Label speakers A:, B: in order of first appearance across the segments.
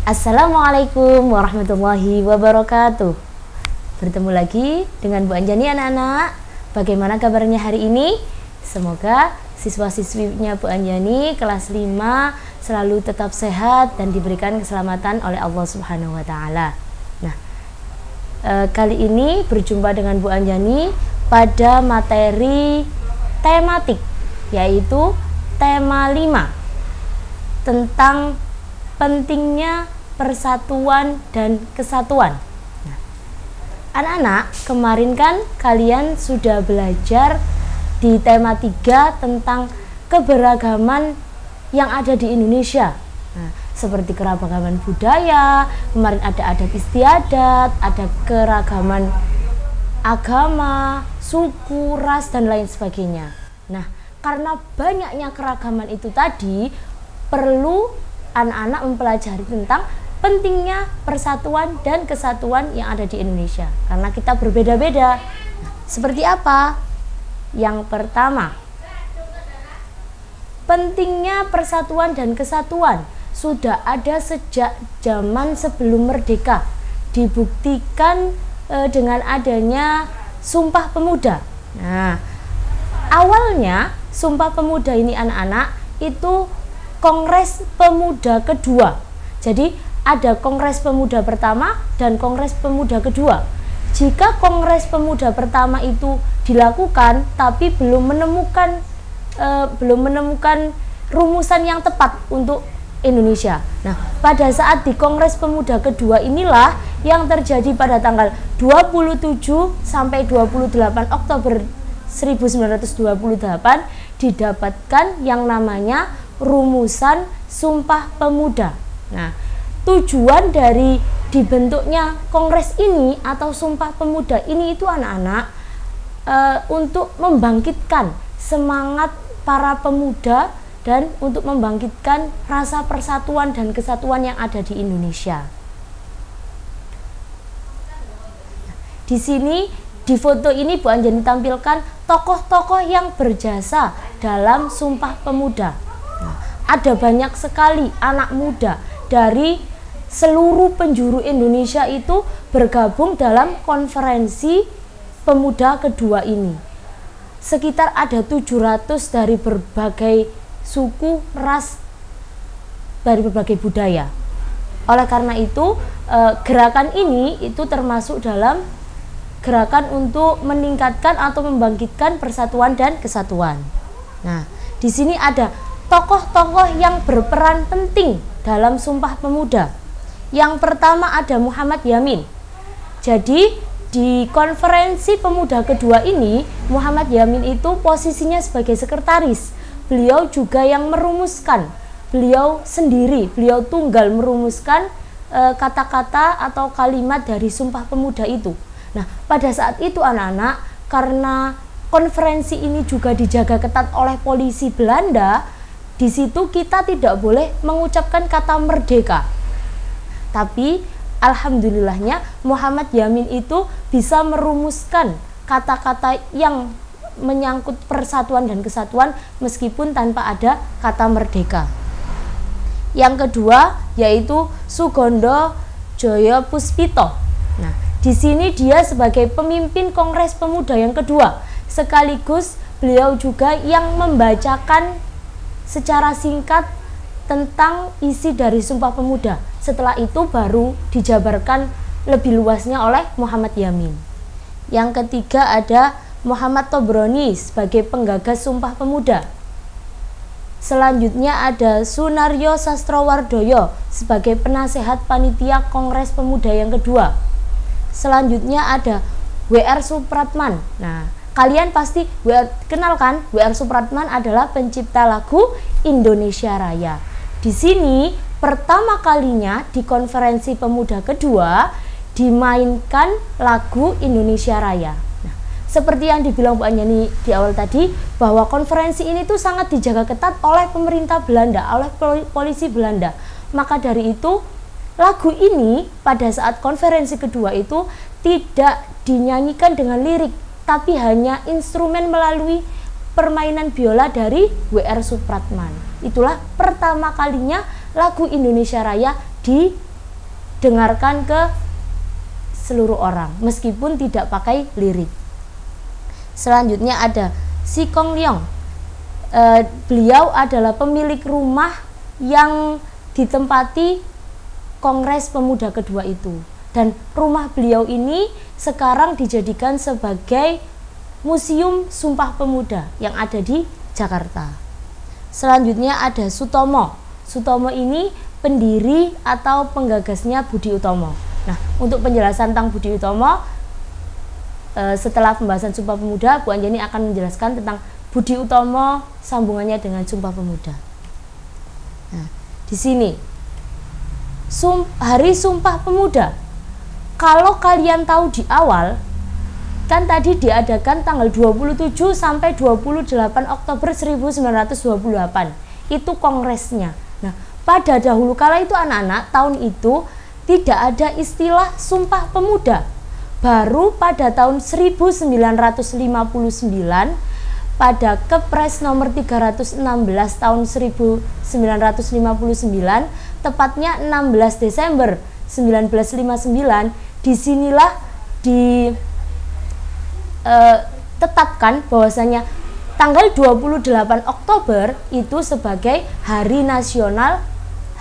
A: Assalamualaikum warahmatullahi wabarakatuh. Bertemu lagi dengan Bu Anjani anak-anak. Bagaimana kabarnya hari ini? Semoga siswa-siswinya Bu Anjani kelas 5 selalu tetap sehat dan diberikan keselamatan oleh Allah Subhanahu wa taala. Nah, kali ini berjumpa dengan Bu Anjani pada materi tematik, yaitu tema 5 tentang pentingnya persatuan dan kesatuan. Nah, anak-anak, kemarin kan kalian sudah belajar di tema 3 tentang keberagaman yang ada di Indonesia. Nah, seperti keragaman budaya, kemarin ada adat istiadat, ada keragaman agama, suku, ras, dan lain sebagainya. Nah, karena banyaknya keragaman itu tadi, perlu anak-anak mempelajari tentang pentingnya persatuan dan kesatuan yang ada di Indonesia, karena kita berbeda-beda. Nah, seperti apa? Yang pertama, pentingnya persatuan dan kesatuan sudah ada sejak zaman sebelum merdeka, dibuktikan dengan adanya Sumpah Pemuda. Nah, awalnya Sumpah Pemuda ini anak-anak itu Kongres Pemuda kedua. Jadi ada Kongres Pemuda pertama dan Kongres Pemuda kedua. Jika Kongres Pemuda pertama itu dilakukan tapi belum menemukan rumusan yang tepat untuk Indonesia. Nah, pada saat di Kongres Pemuda kedua inilah yang terjadi pada tanggal 27 sampai 28 Oktober 1928 didapatkan yang namanya rumusan Sumpah Pemuda. Nah, tujuan dari dibentuknya kongres ini atau Sumpah Pemuda ini itu anak-anak untuk membangkitkan semangat para pemuda dan untuk membangkitkan rasa persatuan dan kesatuan yang ada di Indonesia. Di sini di foto ini Bu Anjani tampilkan tokoh-tokoh yang berjasa dalam Sumpah Pemuda. Nah, ada banyak sekali anak muda dari seluruh penjuru Indonesia itu bergabung dalam konferensi pemuda kedua ini. Sekitar ada 700 dari berbagai suku, ras, dari berbagai budaya. Oleh karena itu, gerakan ini itu termasuk dalam gerakan untuk meningkatkan atau membangkitkan persatuan dan kesatuan. Nah, di sini ada tokoh-tokoh yang berperan penting dalam Sumpah Pemuda. Yang pertama ada Muhammad Yamin. Jadi di konferensi pemuda kedua ini, Muhammad Yamin itu posisinya sebagai sekretaris. Beliau juga yang merumuskan. Beliau sendiri, beliau tunggal merumuskan kata-kata atau kalimat dari Sumpah Pemuda itu. Nah, pada saat itu anak-anak, karena konferensi ini juga dijaga ketat oleh polisi Belanda, di situ kita tidak boleh mengucapkan kata merdeka. Tapi alhamdulillahnya Muhammad Yamin itu bisa merumuskan kata-kata yang menyangkut persatuan dan kesatuan meskipun tanpa ada kata merdeka. Yang kedua yaitu Sugondo Joyo Puspito. Nah, di sini dia sebagai pemimpin Kongres Pemuda yang kedua, sekaligus beliau juga yang membacakan secara singkat tentang isi dari Sumpah Pemuda. Setelah itu baru dijabarkan lebih luasnya oleh Muhammad Yamin. Yang ketiga ada Muhammad Tobroni sebagai penggagas Sumpah Pemuda. Selanjutnya ada Sunaryo Sastrowardoyo sebagai penasehat panitia Kongres Pemuda yang kedua. Selanjutnya ada W.R. Supratman. Nah, kalian pasti kenal kan? W.R. Supratman adalah pencipta lagu Indonesia Raya. Di sini pertama kalinya di konferensi pemuda kedua dimainkan lagu Indonesia Raya. Nah, seperti yang dibilang Bu Anjani di awal tadi, bahwa konferensi ini tuh sangat dijaga ketat oleh pemerintah Belanda, oleh polisi Belanda. Maka dari itu lagu ini pada saat konferensi kedua itu tidak dinyanyikan dengan lirik, tapi hanya instrumen melalui permainan biola dari W.R. Supratman. Itulah pertama kalinya lagu Indonesia Raya didengarkan ke seluruh orang meskipun tidak pakai lirik. Selanjutnya ada Si Kong Leong. Beliau adalah pemilik rumah yang ditempati Kongres Pemuda kedua itu, dan rumah beliau ini sekarang dijadikan sebagai Museum Sumpah Pemuda yang ada di Jakarta. Selanjutnya ada Sutomo. Sutomo ini pendiri atau penggagasnya Budi Utomo. Nah, untuk penjelasan tentang Budi Utomo, setelah pembahasan Sumpah Pemuda, Bu Anjani akan menjelaskan tentang Budi Utomo sambungannya dengan Sumpah Pemuda. Nah, di sini Hari Sumpah Pemuda, kalau kalian tahu di awal, kan tadi diadakan tanggal 27 sampai 28 Oktober 1928. Itu kongresnya. Nah, pada dahulu kala itu anak-anak, tahun itu tidak ada istilah Sumpah Pemuda. Baru pada tahun 1959 pada Kepres nomor 316 tahun 1959, tepatnya 16 Desember 1959, disinilah ditetapkan bahwasanya tanggal 28 Oktober itu sebagai Hari Nasional,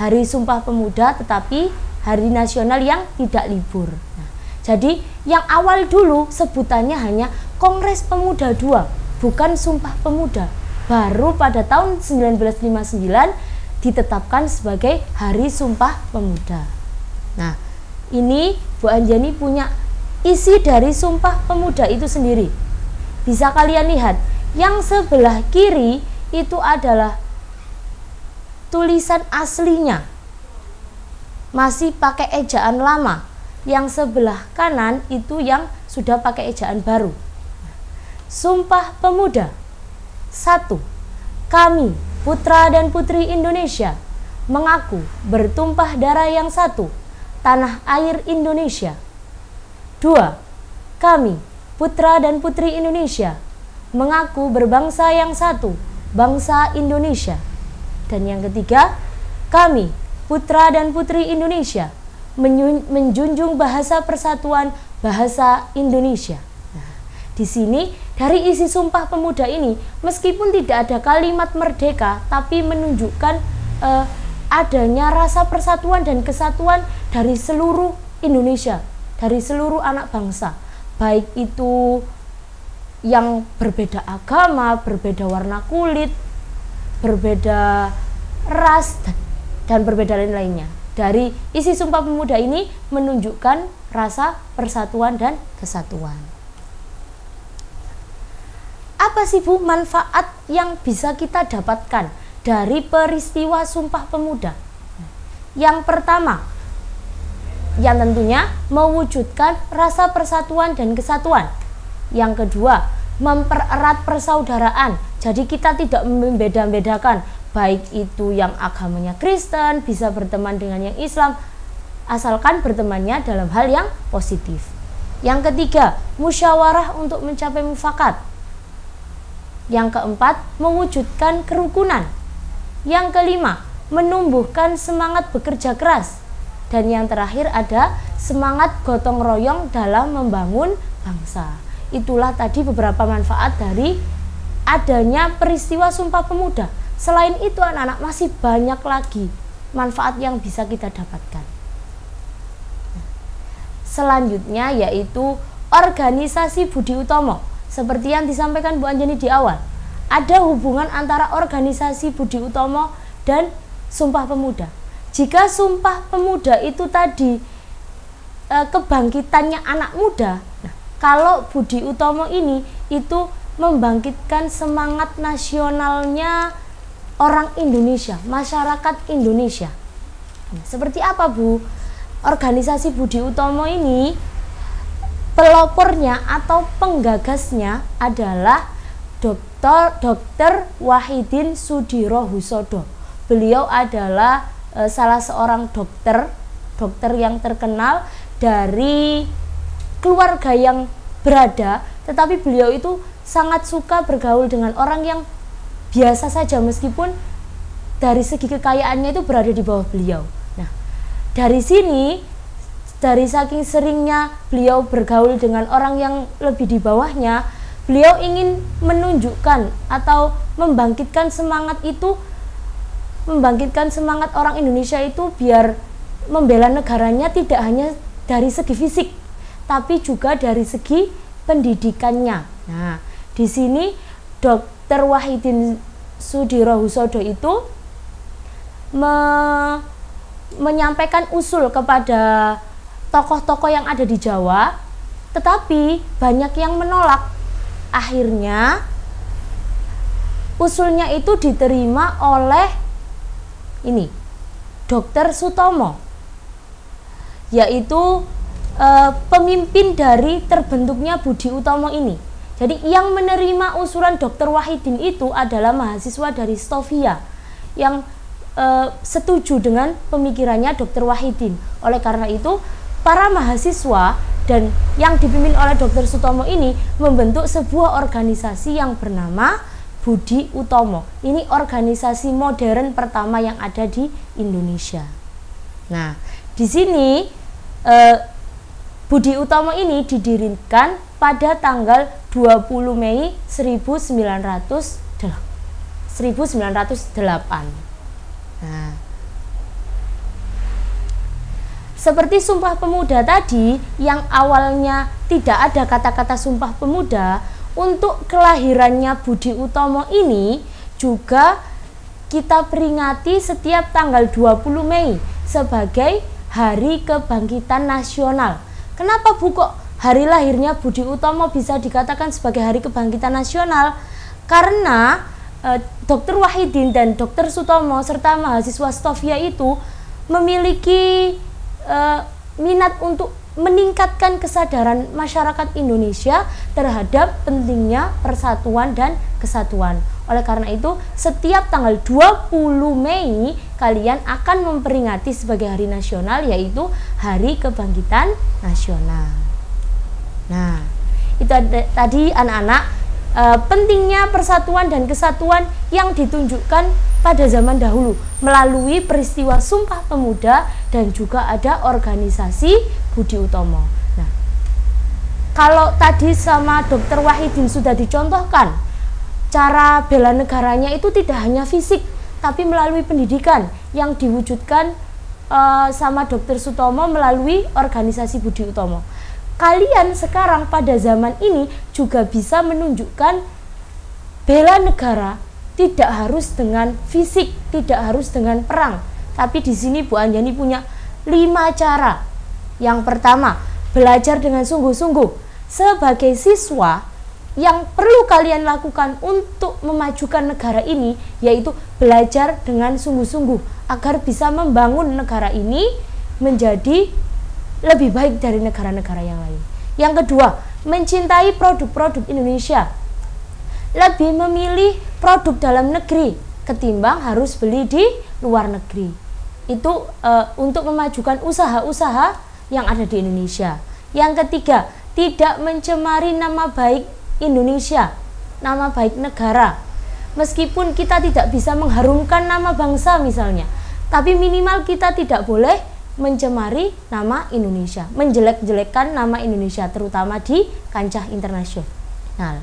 A: Hari Sumpah Pemuda, tetapi Hari Nasional yang tidak libur. Nah, jadi yang awal dulu sebutannya hanya Kongres Pemuda II, bukan Sumpah Pemuda. Baru pada tahun 1959 ditetapkan sebagai Hari Sumpah Pemuda. Nah, ini Bu Anjani punya isi dari Sumpah Pemuda itu sendiri. Bisa kalian lihat, yang sebelah kiri itu adalah tulisan aslinya, masih pakai ejaan lama. Yang sebelah kanan itu yang sudah pakai ejaan baru. Sumpah Pemuda. 1. Kami, putra dan putri Indonesia, mengaku bertumpah darah yang satu, tanah air Indonesia. 2. Kami, putra dan putri Indonesia, mengaku berbangsa yang satu, bangsa Indonesia. Dan yang ketiga, kami, putra dan putri Indonesia, menjunjung bahasa persatuan, bahasa Indonesia. Nah, di sini dari isi Sumpah Pemuda ini, meskipun tidak ada kalimat merdeka, tapi menunjukkan adanya rasa persatuan dan kesatuan dari seluruh Indonesia, dari seluruh anak bangsa, baik itu yang berbeda agama, berbeda warna kulit, berbeda ras, dan berbeda lain-lainnya. Dari isi Sumpah Pemuda ini menunjukkan rasa persatuan dan kesatuan. Apa sih Bu manfaat yang bisa kita dapatkan dari peristiwa Sumpah Pemuda? Yang pertama, yang tentunya mewujudkan rasa persatuan dan kesatuan. Yang kedua, mempererat persaudaraan. Jadi kita tidak membeda-bedakan, baik itu yang agamanya Kristen bisa berteman dengan yang Islam, asalkan bertemannya dalam hal yang positif. Yang ketiga, musyawarah untuk mencapai mufakat. Yang keempat, mewujudkan kerukunan. Yang kelima, menumbuhkan semangat bekerja keras. Dan yang terakhir ada semangat gotong royong dalam membangun bangsa. Itulah tadi beberapa manfaat dari adanya peristiwa Sumpah Pemuda. Selain itu anak-anak, masih banyak lagi manfaat yang bisa kita dapatkan. Selanjutnya yaitu organisasi Budi Utomo. Seperti yang disampaikan Bu Anjani di awal, ada hubungan antara organisasi Budi Utomo dan Sumpah Pemuda. Jika Sumpah Pemuda itu tadi kebangkitannya anak muda, nah, kalau Budi Utomo ini itu membangkitkan semangat nasionalnya orang Indonesia, masyarakat Indonesia. Nah, seperti apa Bu? Organisasi Budi Utomo ini pelopornya atau penggagasnya adalah Dr. Wahidin Sudirohusodo. Beliau adalah salah seorang dokter yang terkenal dari keluarga yang berada, tetapi beliau itu sangat suka bergaul dengan orang yang biasa saja meskipun dari segi kekayaannya itu berada di bawah beliau. Nah, dari sini dari saking seringnya beliau bergaul dengan orang yang lebih di bawahnya, beliau ingin menunjukkan atau membangkitkan semangat orang Indonesia itu biar membela negaranya tidak hanya dari segi fisik, tapi juga dari segi pendidikannya. Nah, di sini Dr. Wahidin Sudirohusodo itu menyampaikan usul kepada tokoh-tokoh yang ada di Jawa, tetapi banyak yang menolak. Akhirnya usulnya itu diterima oleh Dr. Sutomo, yaitu pemimpin dari terbentuknya Budi Utomo ini. Jadi yang menerima usulan Dr. Wahidin itu adalah mahasiswa dari Stovia yang setuju dengan pemikirannya Dr. Wahidin. Oleh karena itu, para mahasiswa dan yang dipimpin oleh Dr. Sutomo ini membentuk sebuah organisasi yang bernama Budi Utomo. Ini organisasi modern pertama yang ada di Indonesia. Nah, di sini Budi Utomo ini didirikan pada tanggal 20 Mei 1908. Nah, seperti Sumpah Pemuda tadi yang awalnya tidak ada kata-kata Sumpah Pemuda, untuk kelahirannya Budi Utomo ini juga kita peringati setiap tanggal 20 Mei sebagai Hari Kebangkitan Nasional. Kenapa Bu kok hari lahirnya Budi Utomo bisa dikatakan sebagai Hari Kebangkitan Nasional? Karena Dr. Wahidin dan Dr. Sutomo serta mahasiswa Stovia itu memiliki minat untuk meningkatkan kesadaran masyarakat Indonesia terhadap pentingnya persatuan dan kesatuan. Oleh karena itu, setiap tanggal 20 Mei kalian akan memperingati sebagai hari nasional, yaitu Hari Kebangkitan Nasional. Nah, itu tadi anak-anak pentingnya persatuan dan kesatuan yang ditunjukkan pada zaman dahulu melalui peristiwa Sumpah Pemuda dan juga ada organisasi Budi Utomo. Nah, kalau tadi sama Dr. Wahidin sudah dicontohkan, cara bela negaranya itu tidak hanya fisik, tapi melalui pendidikan yang diwujudkan sama Dr. Sutomo melalui organisasi Budi Utomo. Kalian sekarang pada zaman ini juga bisa menunjukkan bela negara tidak harus dengan fisik, tidak harus dengan perang. Tapi di sini Bu Anjani punya 5 cara. Yang pertama, belajar dengan sungguh-sungguh. Sebagai siswa, yang perlu kalian lakukan untuk memajukan negara ini yaitu belajar dengan sungguh-sungguh agar bisa membangun negara ini menjadi lebih baik dari negara-negara yang lain. Yang kedua, mencintai produk-produk Indonesia. Lebih memilih produk dalam negeri ketimbang harus beli di luar negeri. Itu untuk memajukan usaha-usaha yang ada di Indonesia. Yang ketiga, tidak mencemari nama baik Indonesia, nama baik negara. Meskipun kita tidak bisa mengharumkan nama bangsa misalnya, tapi minimal kita tidak boleh mencemari nama Indonesia, menjelek-jelekkan nama Indonesia, terutama di kancah internasional. Nah,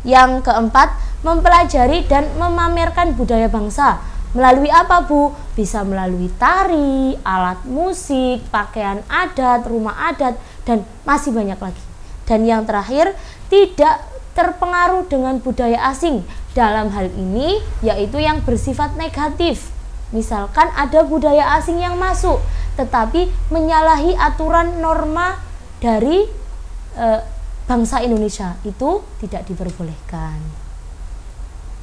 A: yang keempat, mempelajari dan memamerkan budaya bangsa. Melalui apa Bu? Bisa melalui tari, alat musik, pakaian adat, rumah adat, dan masih banyak lagi. Dan yang terakhir, tidak terpengaruh dengan budaya asing. Dalam hal ini, yaitu yang bersifat negatif. Misalkan ada budaya asing yang masuk, tetapi menyalahi aturan norma dari bangsa Indonesia, itu tidak diperbolehkan.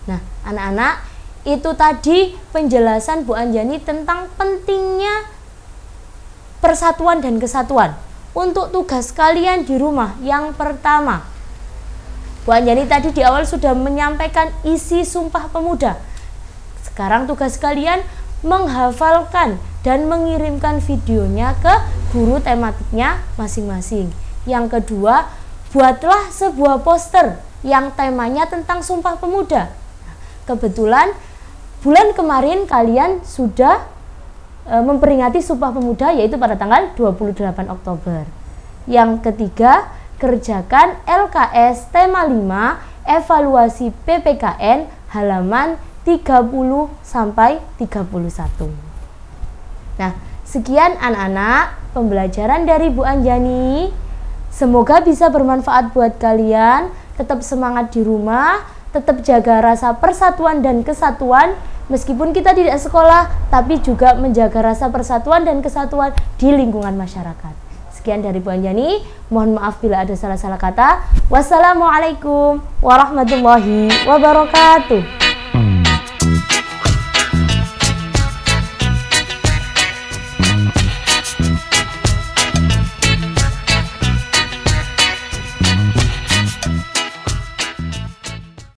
A: Nah, anak-anak, itu tadi penjelasan Bu Anjani tentang pentingnya persatuan dan kesatuan. Untuk tugas kalian di rumah, yang pertama, Bu Anjani tadi di awal sudah menyampaikan isi Sumpah Pemuda. Sekarang tugas kalian menghafalkan dan mengirimkan videonya ke guru tematiknya masing-masing. Yang kedua, buatlah sebuah poster yang temanya tentang Sumpah Pemuda. Kebetulan bulan kemarin kalian sudah memperingati Sumpah Pemuda, yaitu pada tanggal 28 Oktober. Yang ketiga, kerjakan LKS tema 5 evaluasi PPKN halaman 30 sampai 31. Nah, sekian anak-anak pembelajaran dari Bu Anjani. Semoga bisa bermanfaat buat kalian. Tetap semangat di rumah, tetap jaga rasa persatuan dan kesatuan. Meskipun kita tidak sekolah, tapi juga menjaga rasa persatuan dan kesatuan di lingkungan masyarakat. Sekian dari Bu Anjani. Mohon maaf bila ada salah-salah kata. Wassalamualaikum warahmatullahi wabarakatuh.